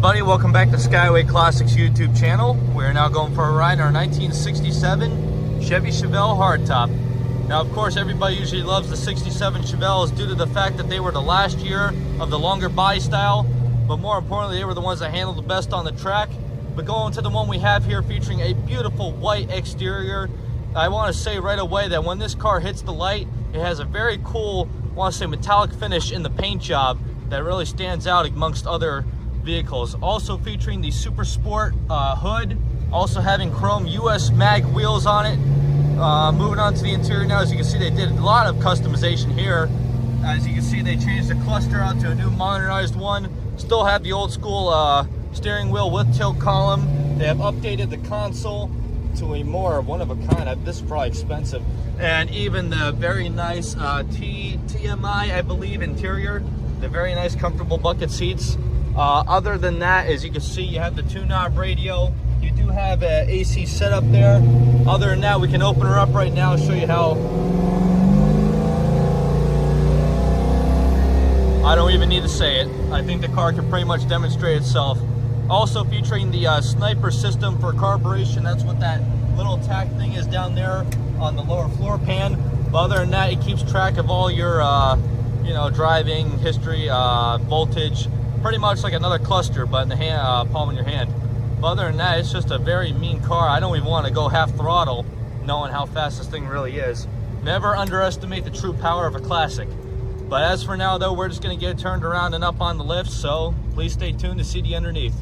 everybody, welcome back to Skyway Classics YouTube channel. We're now going for a ride in our 1967 Chevy Chevelle hardtop. Now of course everybody usually loves the 67 Chevelles due to the fact that they were the last year of the longer body style, but more importantly they were the ones that handled the best on the track. But going to the one we have here featuring a beautiful white exterior, I want to say right away that when this car hits the light, it has a very cool, I want to say metallic finish in the paint job that really stands out amongst other vehicles. Also featuring the Super Sport hood, also having chrome US mag wheels on it. Moving on to the interior now, as you can see they did a lot of customization here. As you can see they changed the cluster out to a new modernized one. Still have the old school steering wheel with tilt column. They have updated the console to a more one of a kind. This is probably expensive. And even the very nice TMI, I believe, interior. The very nice comfortable bucket seats. Other than that, as you can see, you have the 2-knob radio. You do have an AC setup there. Other than that, we can open her up right now and show you how. I don't even need to say it. I think the car can pretty much demonstrate itself. Also featuring the sniper system for carburation. That's what that little tack thing is down there on the lower floor pan. But other than that, it keeps track of all your driving history, voltage, pretty much like another cluster, but in the hand, palm in your hand. But other than that, it's just a very mean car. I don't even want to go half throttle knowing how fast this thing really is. Never underestimate the true power of a classic. But as for now though, we're just going to get it turned around and up on the lift, so please stay tuned to see the underneath.